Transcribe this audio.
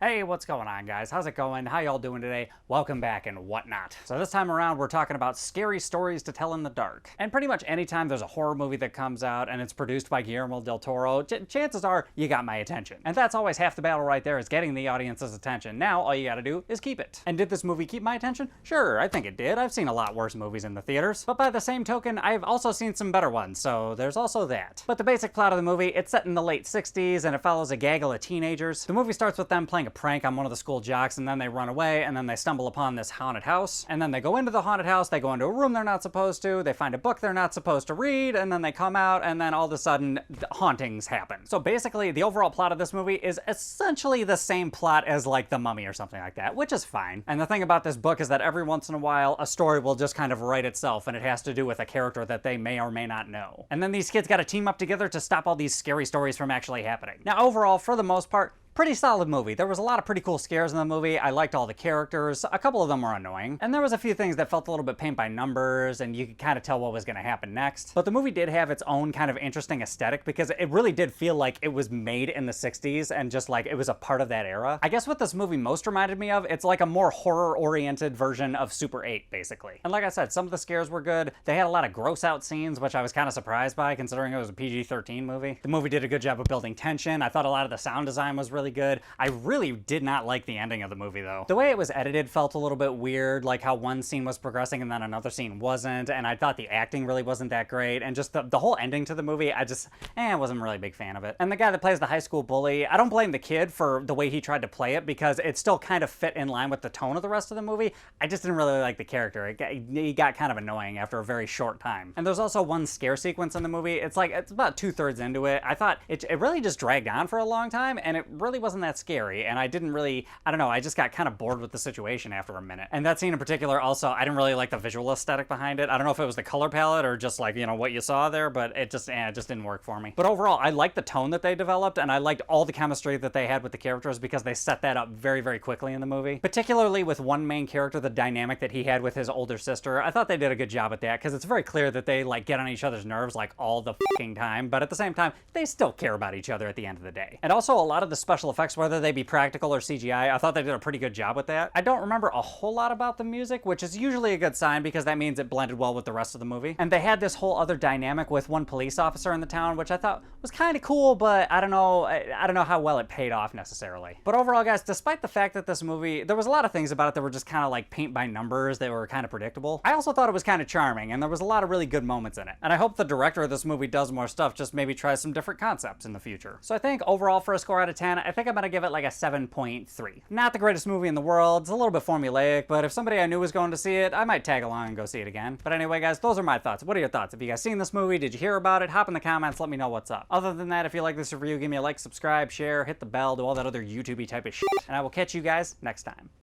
Hey, what's going on, guys? How's it going? How y'all doing today? Welcome back and whatnot. So this time around, we're talking about scary stories to tell in the dark. And pretty much anytime there's a horror movie that comes out and it's produced by Guillermo del Toro, chances are you got my attention. And that's always half the battle right there, is getting the audience's attention. Now, all you gotta do is keep it. And did this movie keep my attention? Sure, I think it did. I've seen a lot worse movies in the theaters. But by the same token, I've also seen some better ones, so there's also that. But the basic plot of the movie, it's set in the late 60s and it follows a gaggle of teenagers. The movie starts with them playing a prank on one of the school jocks, and then they run away, and then they stumble upon this haunted house, and then they go into the haunted house, they go into a room they're not supposed to, they find a book they're not supposed to read, and then they come out, and then all of a sudden, hauntings happen. So basically, the overall plot of this movie is essentially the same plot as like The Mummy or something like that, which is fine. And the thing about this book is that every once in a while, a story will just kind of write itself, and it has to do with a character that they may or may not know. And then these kids gotta team up together to stop all these scary stories from actually happening. Now, overall, for the most part, pretty solid movie. There was a lot of pretty cool scares in the movie. I liked all the characters. A couple of them were annoying. And there was a few things that felt a little bit paint by numbers, and you could kind of tell what was going to happen next. But the movie did have its own kind of interesting aesthetic because it really did feel like it was made in the 60s and just like it was a part of that era. I guess what this movie most reminded me of, it's like a more horror-oriented version of Super 8, basically. And like I said, some of the scares were good. They had a lot of gross-out scenes, which I was kind of surprised by considering it was a PG-13 movie. The movie did a good job of building tension. I thought a lot of the sound design was really good. I really did not like the ending of the movie, though. The way it was edited felt a little bit weird, like how one scene was progressing and then another scene wasn't, and I thought the acting really wasn't that great, and just the whole ending to the movie, I wasn't really a big fan of it. And the guy that plays the high school bully, I don't blame the kid for the way he tried to play it, because it still kind of fit in line with the tone of the rest of the movie. I just didn't really like the character. He got kind of annoying after a very short time. And there's also one scare sequence in the movie. It's about 2/3 into it. I thought it really just dragged on for a long time, and it really wasn't that scary, and I didn't really, I don't know, I just got kind of bored with the situation after a minute. And that scene in particular also, I didn't really like the visual aesthetic behind it. I don't know if it was the color palette or just like, you know, what you saw there, but it just didn't work for me. But overall, I liked the tone that they developed, and I liked all the chemistry that they had with the characters because they set that up very, very quickly in the movie. Particularly with one main character, the dynamic that he had with his older sister. I thought they did a good job at that because it's very clear that they like get on each other's nerves like all the fucking time, but at the same time, they still care about each other at the end of the day. And also a lot of the special effects, whether they be practical or CGI, I thought they did a pretty good job with that. I don't remember a whole lot about the music, which is usually a good sign because that means it blended well with the rest of the movie. And they had this whole other dynamic with one police officer in the town, which I thought was kind of cool, but I don't know how well it paid off necessarily. But overall, guys, despite the fact that this movie, there was a lot of things about it that were just kind of like paint by numbers, that were kind of predictable, I also thought it was kind of charming, and there was a lot of really good moments in it. And I hope the director of this movie does more stuff, just maybe try some different concepts in the future. So I think overall, for a score out of 10, I think I'm gonna give it like a 7.3. Not the greatest movie in the world, it's a little bit formulaic, but if somebody I knew was going to see it, I might tag along and go see it again. But anyway, guys, those are my thoughts. What are your thoughts? Have you guys seen this movie? Did you hear about it? Hop in the comments, let me know what's up. Other than that, if you like this review, give me a like, subscribe, share, hit the bell, do all that other YouTube-y type of shit, and I will catch you guys next time.